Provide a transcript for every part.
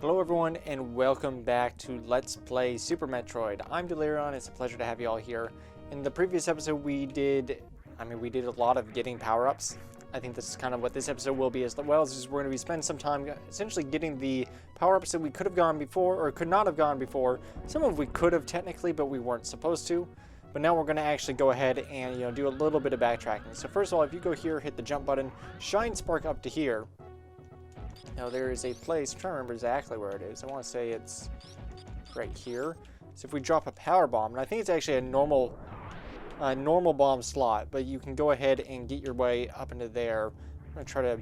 Hello everyone and welcome back to Let's Play Super Metroid. I'm Dellierian. It's a pleasure to have you all here. In the previous episode we did a lot of getting power-ups. I think this is kind of what this episode will be as well, is we're going to be spending some time essentially getting the power-ups that we could have gone before or could not have gone before. Some of we could have technically, but we weren't supposed to. But now we're going to actually go ahead and do a little bit of backtracking. So first of all, if you go here, hit the jump button, shine spark up to here. Now there is a place, I'm trying to remember exactly where it is. I want to say it's right here. So if we drop a power bomb, and I think it's actually a normal bomb slot, but you can go ahead and get your way up into there. I'm going to try to,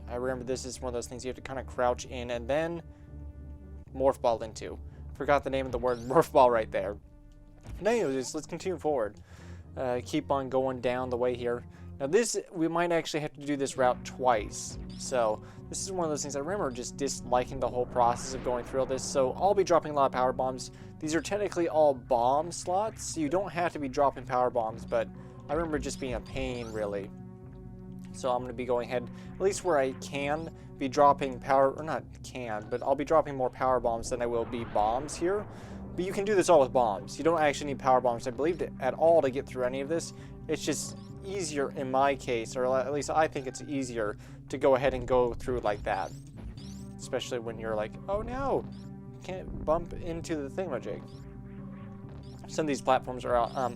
I remember this is one of those things you have to kind of crouch in and then morph ball into. Forgot the name of the word morph ball right there. But anyways, let's continue forward. Keep on going down the way here. Now this, we might actually have to do this route twice. So this is one of those things I remember just disliking the whole process of going through all this. So I'll be dropping a lot of power bombs. These are technically all bomb slots, so you don't have to be dropping power bombs, but I remember just being a pain really. So I'm going to be going ahead, at least where I can, be dropping power, or not can, but I'll be dropping more power bombs than I will be bombs here. But you can do this all with bombs. You don't actually need power bombs, I believe, at all to get through any of this. It's just easier in my case, or at least I think it's easier to go ahead and go through like that. Especially when you're like, oh no, can't bump into the thingamajig. Some of these platforms are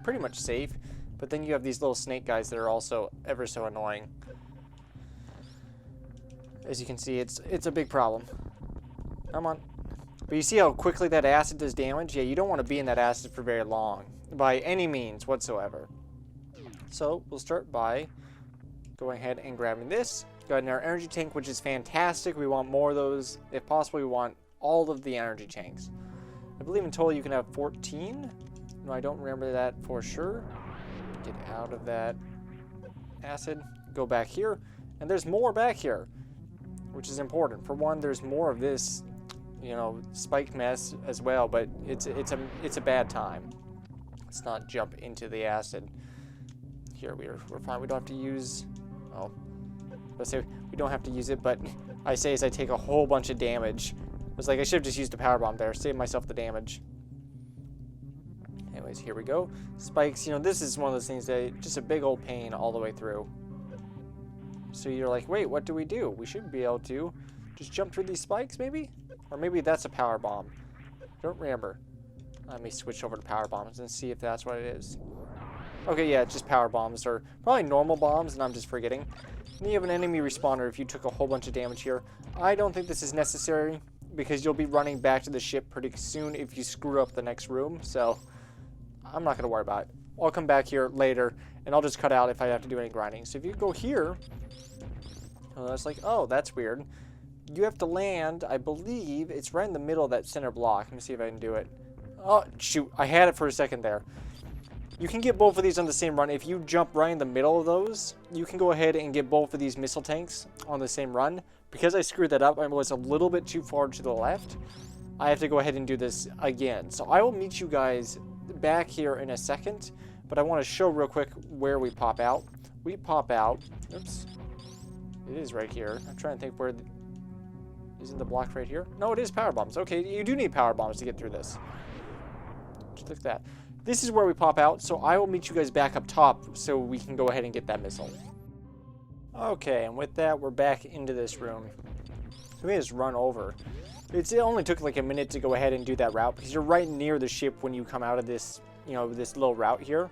pretty much safe, but then you have these little snake guys that are also ever so annoying. As you can see, it's a big problem. Come on. But you see how quickly that acid does damage? Yeah, you don't want to be in that acid for very long, by any means whatsoever. So we'll start by going ahead and grabbing this. Got in our energy tank, which is fantastic. We want more of those. If possible, we want all of the energy tanks. I believe in total you can have 14. No, I don't remember that for sure. Get out of that acid. Go back here. And there's more back here, which is important. For one, there's more of this, spike mess as well, but it's a bad time. Let's not jump into the acid. Here we're fine. We don't have to use. Oh, let's say we don't have to use it, but I say as I take a whole bunch of damage. It's like I should have just used a power bomb there, save myself the damage. Anyways, here we go. Spikes. This is one of those things that just a big old pain all the way through. So you're like, wait, what do? We should be able to just jump through these spikes, maybe, or maybe that's a power bomb. Don't remember. Let me switch over to power bombs and see if that's what it is. Okay, yeah, it's just power bombs, or probably normal bombs, and I'm just forgetting. And you have an enemy respawner if you took a whole bunch of damage here. I don't think this is necessary, because you'll be running back to the ship pretty soon if you screw up the next room, so I'm not going to worry about it. I'll come back here later, and I'll just cut out if I have to do any grinding. So if you go here, it's like, oh, that's weird. You have to land, I believe, it's right in the middle of that center block. Let me see if I can do it. Oh, shoot, I had it for a second there. You can get both of these on the same run. If you jump right in the middle of those, you can go ahead and get both of these missile tanks on the same run. Because I screwed that up, I was a little bit too far to the left. I have to go ahead and do this again. So I will meet you guys back here in a second. But I want to show real quick where we pop out. We pop out. Oops. It is right here. I'm trying to think where... Isn't the block right here? No, it is power bombs. Okay, you do need power bombs to get through this. Just look at that. This is where we pop out, so I will meet you guys back up top so we can go ahead and get that missile. Okay, and with that, we're back into this room. Let me just run over. It only took like a minute to go ahead and do that route because you're right near the ship when you come out of this, this little route here.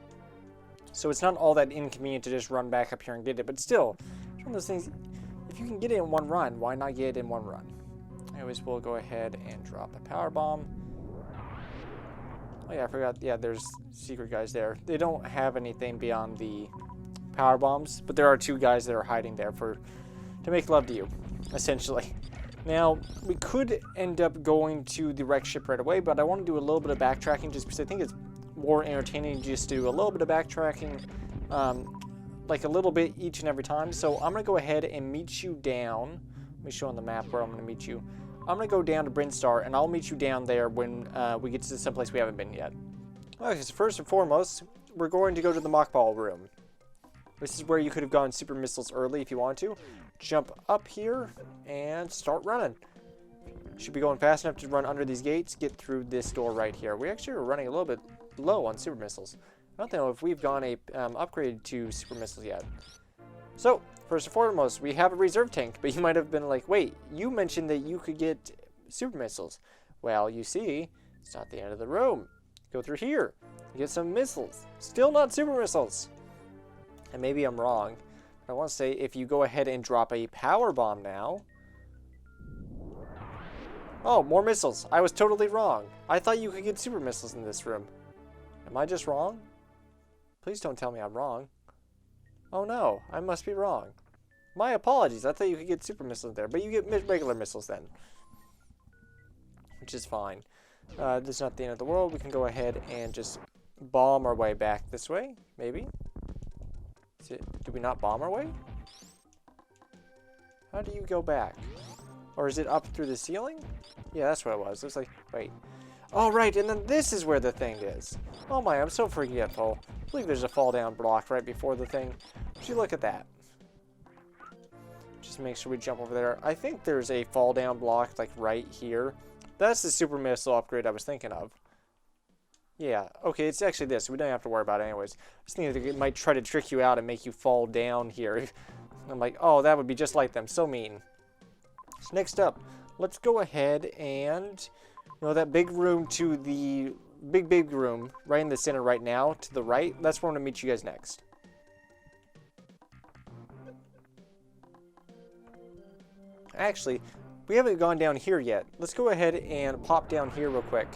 So it's not all that inconvenient to just run back up here and get it, but still, it's one of those things, if you can get it in one run, why not get it in one run? Anyways, we'll go ahead and drop a power bomb. Oh yeah, I forgot. Yeah, there's secret guys there. They don't have anything beyond the power bombs, but there are two guys that are hiding there to make love to you, essentially. Now, we could end up going to the wrecked ship right away, but I want to do a little bit of backtracking just because I think it's more entertaining to just do a little bit of backtracking, like a little bit each and every time. So I'm going to go ahead and meet you down. Let me show on the map where I'm going to meet you. I'm going to go down to Brinstar, and I'll meet you down there when we get to someplace we haven't been yet. Okay, so first and foremost, we're going to go to the mock ball room. This is where you could have gone super missiles early if you wanted to. Jump up here and start running. Should be going fast enough to run under these gates, get through this door right here. We actually are running a little bit low on super missiles. I don't know if we've gone a upgrade to super missiles yet. So, first and foremost, we have a reserve tank, but you might have been like, wait, you mentioned that you could get super missiles. Well, you see, it's not the end of the room. Go through here, get some missiles. Still not super missiles. And maybe I'm wrong, but I want to say if you go ahead and drop a power bomb now. Oh, more missiles. I was totally wrong. I thought you could get super missiles in this room. Am I just wrong? Please don't tell me I'm wrong. Oh no, I must be wrong. My apologies. I thought you could get super missiles there, but you get regular missiles then. Which is fine. This is not the end of the world. We can go ahead and just bomb our way back this way, maybe. Did we not bomb our way? How do you go back? Or is it up through the ceiling? Yeah, that's what it was. It was like, wait. Oh, right, and then this is where the thing is. Oh my, I'm so forgetful. I believe there's a fall down block right before the thing. Would you look at that? Just make sure we jump over there. I think there's a fall down block like right here. That's the super missile upgrade I was thinking of. Yeah, okay, it's actually this. We don't have to worry about it anyways. I was thinking it might try to trick you out and make you fall down here. I'm like, oh, that would be just like them. So mean. So next up, let's go ahead and, that big room to the big room right in the center right now to the right. That's where I'm going to meet you guys next. Actually, we haven't gone down here yet. Let's go ahead and pop down here real quick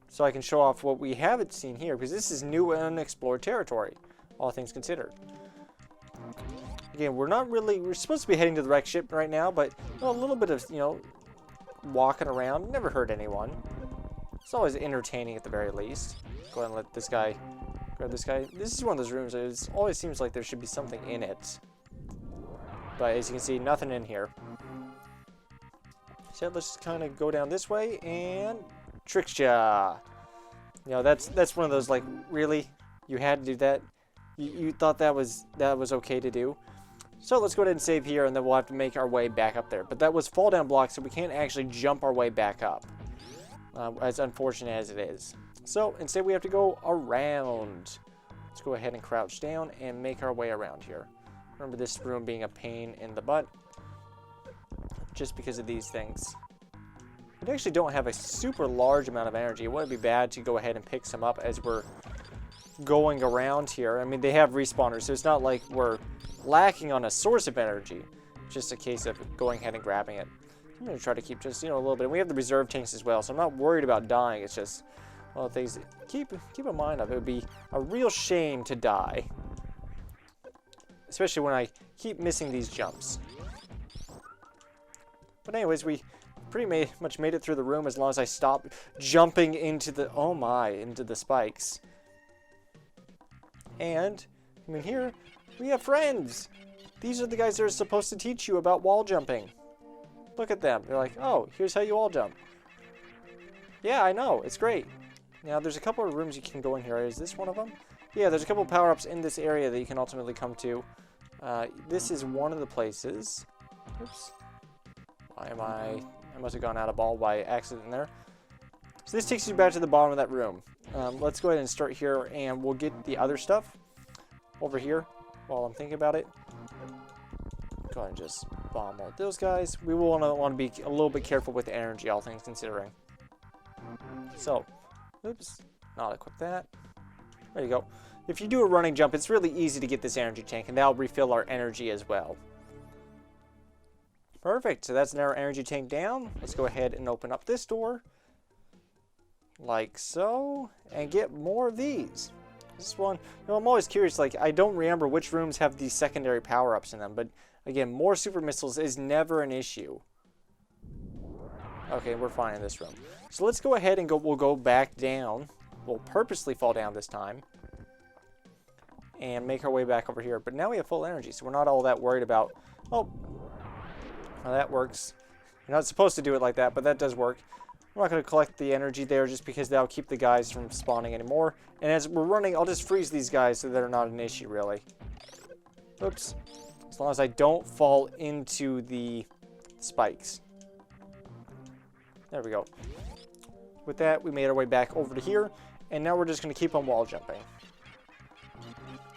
so I can show off what we haven't seen here, because this is new and unexplored territory, all things considered. Again, we're supposed to be heading to the wreck ship right now, but a little bit of, walking around never hurt anyone. It's always entertaining at the very least. Go ahead and let this guy grab this guy. This is one of those rooms that it always seems like there should be something in it. But as you can see, nothing in here. So let's just kind of go down this way and trickshot. That's one of those, like, really? You had to do that? You thought that was okay to do? So let's go ahead and save here, and then we'll have to make our way back up there. But that was fall down block, so we can't actually jump our way back up. As unfortunate as it is. So instead we have to go around. Let's go ahead and crouch down and make our way around here. Remember this room being a pain in the butt. Just because of these things. We actually don't have a super large amount of energy. It wouldn't be bad to go ahead and pick some up as we're going around here. I mean, they have respawners, so it's not like we're lacking on a source of energy. It's just a case of going ahead and grabbing it. I'm going to try to keep just, a little bit. And we have the reserve tanks as well, so I'm not worried about dying. It's just one of the things keep in mind of. It would be a real shame to die. Especially when I keep missing these jumps. But anyways, we pretty much made it through the room as long as I stop jumping into the, into the spikes. And, I mean, here we have friends. These are the guys that are supposed to teach you about wall jumping. Look at them. They're like, oh, here's how you wall jump. Yeah, I know. It's great. Now, there's a couple of rooms you can go in here. Is this one of them? Yeah, there's a couple of power-ups in this area that you can ultimately come to. This is one of the places. Oops. Why am I must have gone out of ball by accident there. So this takes you back to the bottom of that room. Let's go ahead and start here, and we'll get the other stuff over here while I'm thinking about it. Go ahead and just bomb all those guys. We will want to be a little bit careful with the energy, all things considering. So, oops, not equip that. There you go. If you do a running jump, it's really easy to get this energy tank, and that'll refill our energy as well. Perfect. So that's our energy tank down. Let's go ahead and open up this door. Like so. And get more of these. This one, I'm always curious, like, I don't remember which rooms have these secondary power-ups in them, but again, more super missiles is never an issue. Okay, we're fine in this room. So let's go ahead and we'll go back down. We'll purposely fall down this time. And make our way back over here. But now we have full energy, so we're not all that worried about, oh, well, that works. You're not supposed to do it like that, but that does work. I'm not going to collect the energy there just because that'll keep the guys from spawning anymore. And as we're running, I'll just freeze these guys so they're not an issue, really. Oops. As long as I don't fall into the spikes. There we go. With that, we made our way back over to here, and now we're just going to keep on wall jumping.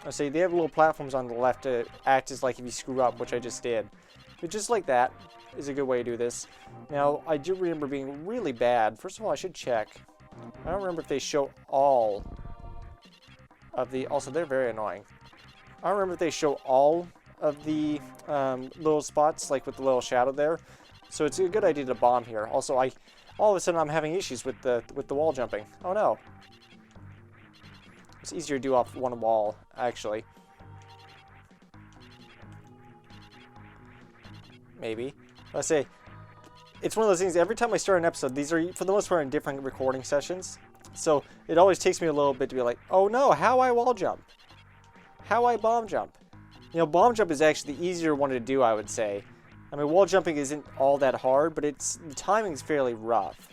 I say they have little platforms on the left to act as like if you screw up, which I just did. But just like that is a good way to do this. Now, I do remember being really bad. First of all, I should check. I don't remember if they show all of the... Also, they're very annoying. I don't remember if they show all of the little spots, like with the little shadow there. So it's a good idea to bomb here. Also, all of a sudden I'm having issues with the wall jumping. Oh no. It's easier to do off one wall, actually. Maybe. Let's say, it's one of those things, every time I start an episode, these are, for the most part, in different recording sessions. So, it always takes me a little bit to be like, oh no, how I wall jump? How I bomb jump? You know, bomb jump is actually the easier one to do, I would say. I mean, wall jumping isn't all that hard, but the timing is fairly rough.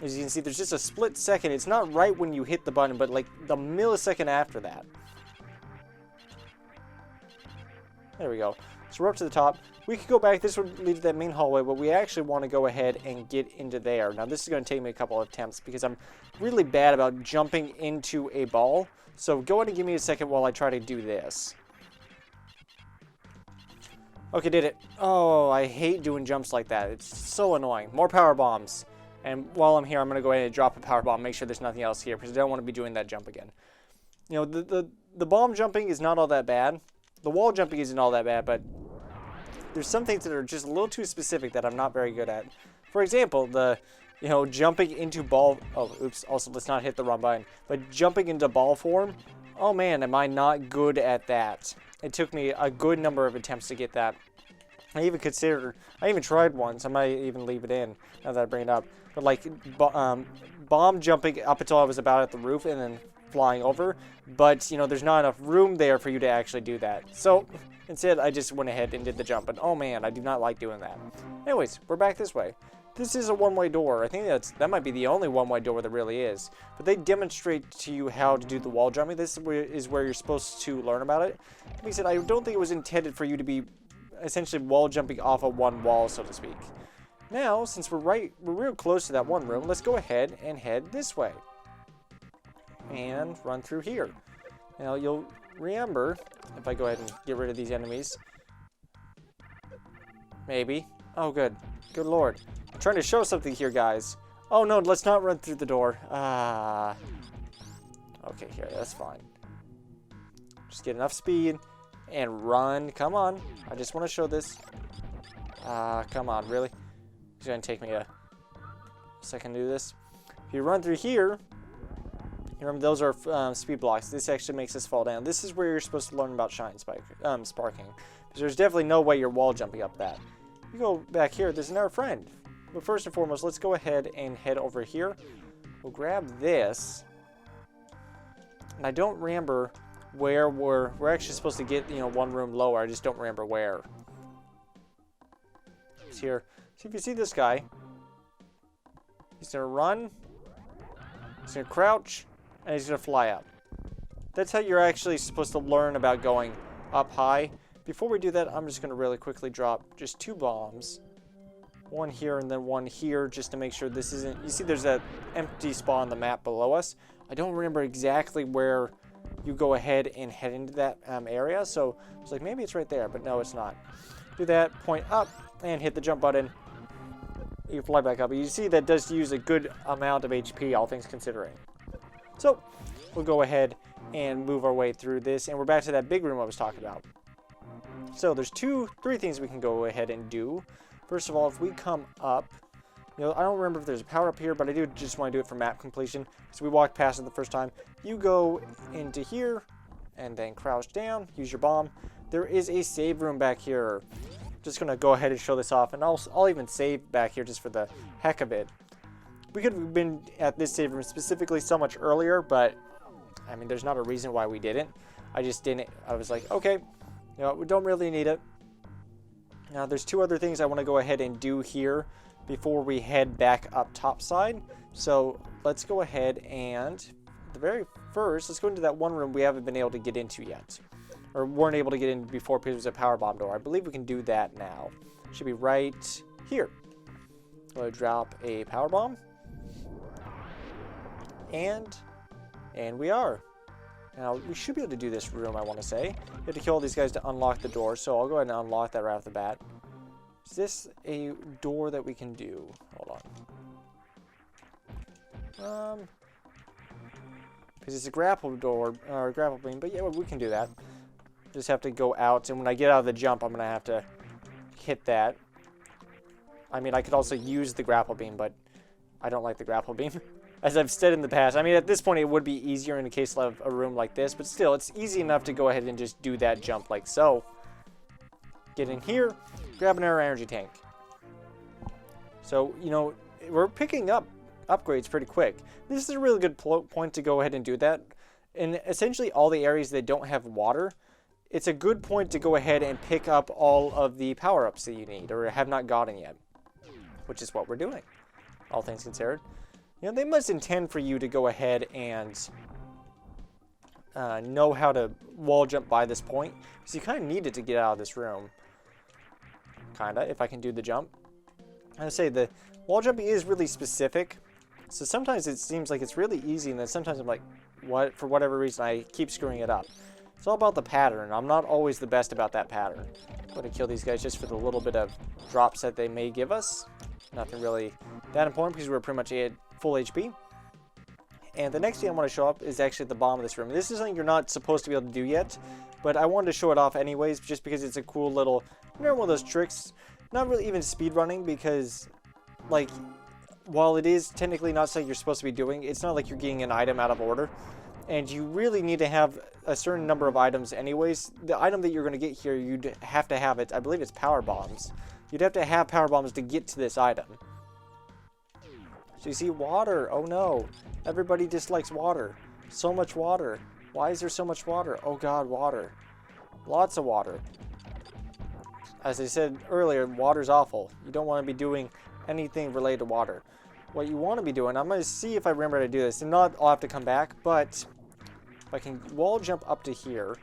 As you can see, there's just a split second. It's not right when you hit the button, but like the millisecond after that. There we go. So we're up to the top. We could go back. This would lead to that main hallway, but we actually want to go ahead and get into there. Now, this is going to take me a couple of attempts because I'm really bad about jumping into a ball. So go ahead and give me a second while I try to do this. Okay, did it. Oh, I hate doing jumps like that. It's so annoying. More power bombs. And while I'm here, I'm going to go ahead and drop a power bomb, make sure there's nothing else here, because I don't want to be doing that jump again. You know, the bomb jumping is not all that bad. The wall jumping isn't all that bad, but there's some things that are just a little too specific that I'm not very good at. For example, you know, jumping into ball... Oh, oops. Also, let's not hit the wrong button. But jumping into ball form, oh man, am I not good at that. It took me a good number of attempts to get that. I even tried once. I might even leave it in now that I bring it up. But like bomb jumping up until I was about at the roof and then flying over. But, you know, there's not enough room there for you to actually do that. So instead, I just went ahead and did the jump. And oh man, I do not like doing that. Anyways, we're back this way. This is a one-way door. I think that might be the only one-way door that really is. But they demonstrate to you how to do the wall jumping. This is where you're supposed to learn about it. Like I said, I don't think it was intended for you to be essentially wall jumping off of one wall, so to speak. Now, since we're real close to that one room, let's go ahead and head this way. And run through here. Now, you'll remember, if I go ahead and get rid of these enemies. Maybe. Oh, good. Good lord. I'm trying to show something here, guys. Oh, no, let's not run through the door. Okay, here, that's fine. Just get enough speed and run. Come on. I just want to show this. Come on, really? It's going to take me a second to do this. If you run through here, remember those are speed blocks. This actually makes us fall down. This is where you're supposed to learn about sparking. Because there's definitely no way you're wall jumping up that. You go back here, there's another friend. But first and foremost, let's go ahead and head over here. We'll grab this. And I don't remember where we're actually supposed to get, you know, one room lower. I just don't remember where. It's here. So if you see this guy, he's going to run, he's going to crouch, and he's going to fly up. That's how you're actually supposed to learn about going up high. Before we do that, I'm just going to really quickly drop just 2 bombs. One here and then one here, just to make sure this isn't... You see there's that empty spot on the map below us. I don't remember exactly where you go ahead and head into that area, so it's like maybe it's right there, but no, it's not. Do that, point up, and hit the jump button. You fly back up. You see that does use a good amount of HP, all things considering. So, we'll go ahead and move our way through this, and we're back to that big room I was talking about. So, there's 3 things we can go ahead and do. First of all, if we come up, you know, I don't remember if there's a power up here, but I do just want to do it for map completion. So we walked past it the first time. You go into here, and then crouch down, use your bomb. There is a save room back here. Just going to go ahead and show this off, and I'll even save back here just for the heck of it. We could have been at this save room specifically so much earlier, but, I mean, there's not a reason why we didn't. I just didn't. I was like, okay, you know, we don't really need it. Now, there's 2 other things I want to go ahead and do here before we head back up topside. So, let's go ahead and, the very first, let's go into that one room we haven't been able to get into yet. Or weren't able to get in before because it was a power bomb door. I believe we can do that now. Should be right here. We'll drop a power bomb. And we are. Now, we should be able to do this room, I want to say. You have to kill all these guys to unlock the door, so I'll go ahead and unlock that right off the bat. Is this a door that we can do? Hold on. Because it's a grapple door, or a grapple beam, but yeah, we can do that. Just have to go out, and when I get out of the jump, I'm going to have to hit that. I mean, I could also use the grapple beam, but I don't like the grapple beam. As I've said in the past, I mean, at this point, it would be easier in the case of a room like this, but still, it's easy enough to go ahead and just do that jump like so. Get in here, grab an air energy tank. So, you know, we're picking up upgrades pretty quick. This is a really good point to go ahead and do that. In essentially all the areas that don't have water, it's a good point to go ahead and pick up all of the power-ups that you need, or have not gotten yet. Which is what we're doing, all things considered. You know, they must intend for you to go ahead and know how to wall jump by this point. Because you kind of need it to get out of this room. Kinda, if I can do the jump. I say the wall jumping is really specific. So sometimes it seems like it's really easy, and then sometimes I'm like, what? For whatever reason, I keep screwing it up. It's all about the pattern. I'm not always the best about that pattern. I'm going to kill these guys just for the little bit of drops that they may give us. Nothing really that important because we're pretty much at full HP. And the next thing I want to show up is actually at the bottom of this room. This is something you're not supposed to be able to do yet, but I wanted to show it off anyways just because it's a cool little, you know, one of those tricks. Not really even speed running because, like, while it is technically not something you're supposed to be doing, it's not like you're getting an item out of order. And you really need to have a certain number of items anyways. The item that you're going to get here, you'd have to have it. I believe it's power bombs. You'd have to have power bombs to get to this item. So you see water. Oh no. Everybody dislikes water. So much water. Why is there so much water? Oh god, water. Lots of water. As I said earlier, water's awful. You don't want to be doing anything related to water. What you want to be doing, I'm going to see if I remember how to do this. And not, I'll have to come back, but if I can wall jump up to here.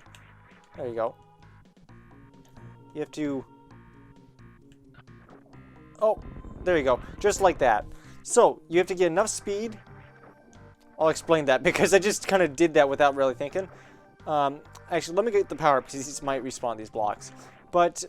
There you go. You have to... Oh, there you go. Just like that. So, you have to get enough speed. I'll explain that because I just kind of did that without really thinking. Actually, let me get the power up because these might respawn these blocks. But...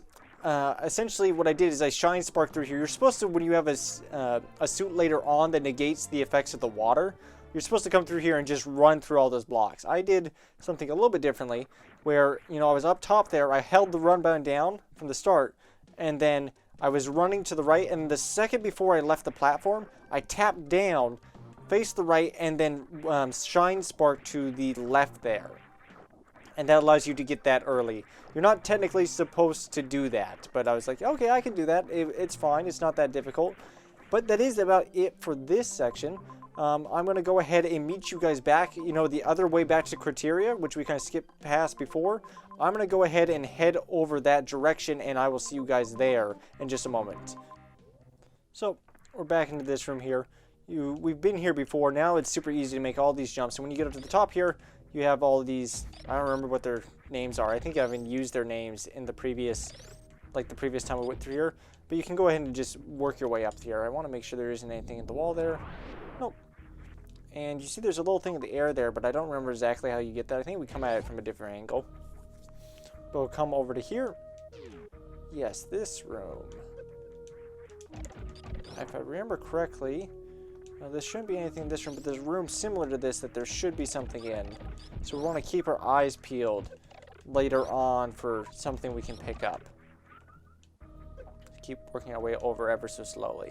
essentially what I did is I shine spark through here. You're supposed to, when you have a suit later on that negates the effects of the water, you're supposed to come through here and just run through all those blocks. I did something a little bit differently where, you know, I was up top there, I held the run button down from the start, and then I was running to the right, and the second before I left the platform, I tapped down, faced the right, and then shine spark to the left there. And that allows you to get that early. You're not technically supposed to do that, but I was like, okay, I can do that. It's fine. It's not that difficult. But that is about it for this section. I'm going to go ahead and meet you guys back, you know, the other way back to Criteria, which we kind of skipped past before. I'm going to go ahead and head over that direction, and I will see you guys there in just a moment. So, we're back into this room here. We've been here before. Now it's super easy to make all these jumps. And when you get up to the top here, you have all of these, I don't remember what their names are. I think I haven't used their names in the previous, like the previous time we went through here. But you can go ahead and just work your way up here. I want to make sure there isn't anything in the wall there. Nope. And you see there's a little thing in the air there, but I don't remember exactly how you get that. I think we come at it from a different angle. But we'll come over to here. Yes, this room. If I remember correctly... Now, there shouldn't be anything in this room, but there's a room similar to this that there should be something in. So we want to keep our eyes peeled later on for something we can pick up. Keep working our way over ever so slowly.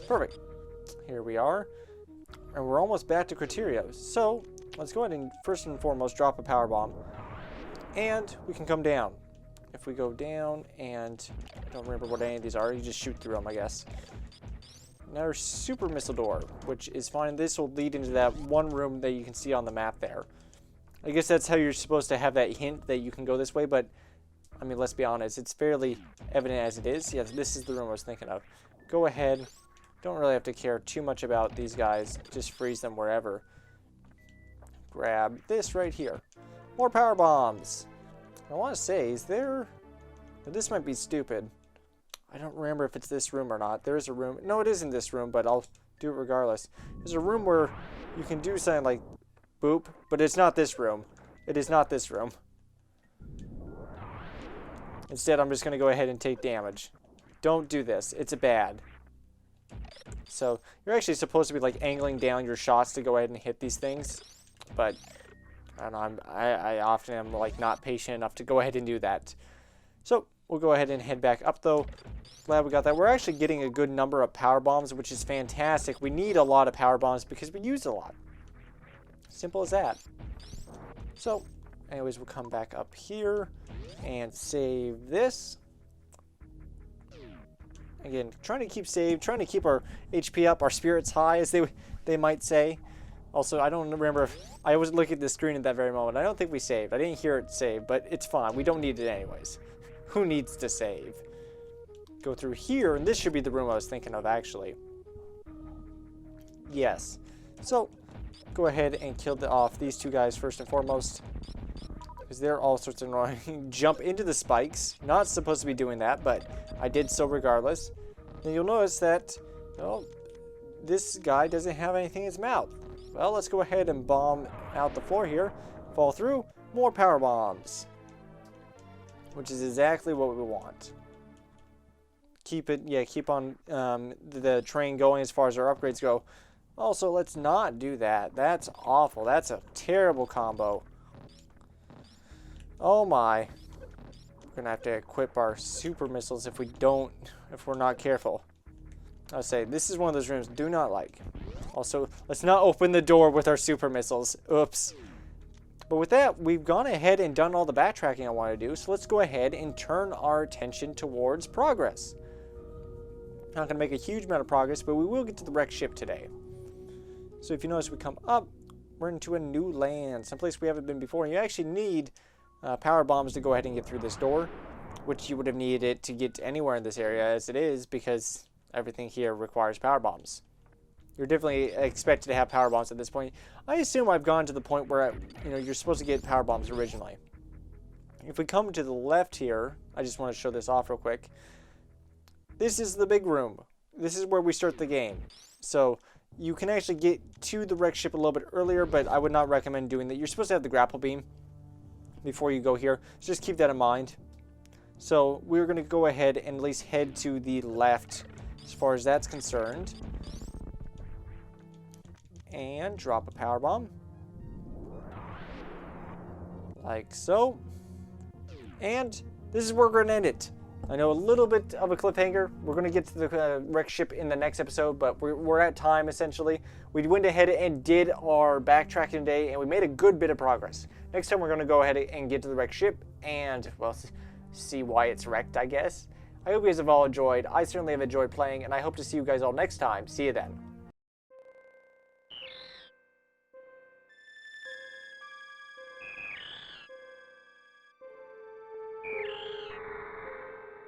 Perfect. Here we are. And we're almost back to Criteria. So, let's go ahead and first and foremost drop a power bomb. And we can come down. If we go down and... I don't remember what any of these are. You just shoot through them, I guess. Another super missile door, which is fine. This will lead into that one room that you can see on the map there. I guess that's how you're supposed to have that hint that you can go this way, but, I mean, let's be honest. It's fairly evident as it is. Yes, this is the room I was thinking of. Go ahead. Don't really have to care too much about these guys. Just freeze them wherever. Grab this right here. More power bombs. I want to say, is there... This might be stupid. I don't remember if it's this room or not. There is a room. No, it isn't this room, but I'll do it regardless. There's a room where you can do something like boop, but it's not this room. It is not this room. Instead, I'm just going to go ahead and take damage. Don't do this. It's bad. So, you're actually supposed to be like angling down your shots to go ahead and hit these things. But, I don't know, I often am like not patient enough to go ahead and do that. So, we'll go ahead and head back up though. Glad we got that. We're actually getting a good number of power bombs, which is fantastic. We need a lot of power bombs because we use a lot. Simple as that. So, anyways, we'll come back up here and save this. Again, trying to keep save, trying to keep our HP up, our spirits high, as they might say. Also, I don't remember if I was looking at the screen at that very moment. I don't think we saved. I didn't hear it save, but it's fine. We don't need it anyways. Who needs to save? Go through here, and this should be the room I was thinking of, actually. Yes. So, go ahead and kill off these two guys first and foremost, because they're all sorts of annoying. Jump into the spikes. Not supposed to be doing that, but I did so regardless. Then you'll notice that, well, this guy doesn't have anything in his mouth. Well, let's go ahead and bomb out the floor here. Fall through. More power bombs. Which is exactly what we want. Keep on the train going as far as our upgrades go. Also, let's not do that. That's awful. That's a terrible combo. Oh my. We're gonna have to equip our super missiles if we're not careful. I would say this is one of those rooms I do not like. Also, let's not open the door with our super missiles. Oops. But with that, we've gone ahead and done all the backtracking I want to do. So let's go ahead and turn our attention towards progress. Not going to make a huge amount of progress, but we will get to the wrecked ship today. So if you notice, we come up, we're into a new land, someplace we haven't been before. And you actually need power bombs to go ahead and get through this door, which you would have needed it to get anywhere in this area as it is, because everything here requires power bombs. You're definitely expected to have power bombs at this point. I assume I've gone to the point where you're supposed to get power bombs originally. If we come to the left here, I just want to show this off real quick. This is the big room. This is where we start the game. So you can actually get to the wrecked ship a little bit earlier, but I would not recommend doing that. You're supposed to have the grapple beam before you go here. So just keep that in mind. So we're going to go ahead and at least head to the left as far as that's concerned. And drop a power bomb. Like so. And this is where we're going to end it. I know a little bit of a cliffhanger. We're going to get to the wrecked ship in the next episode, but we're at time, essentially. We went ahead and did our backtracking today, and we made a good bit of progress. Next time, we're going to go ahead and get to the wrecked ship and, well, see why it's wrecked, I guess. I hope you guys have all enjoyed. I certainly have enjoyed playing, and I hope to see you guys all next time. See you then.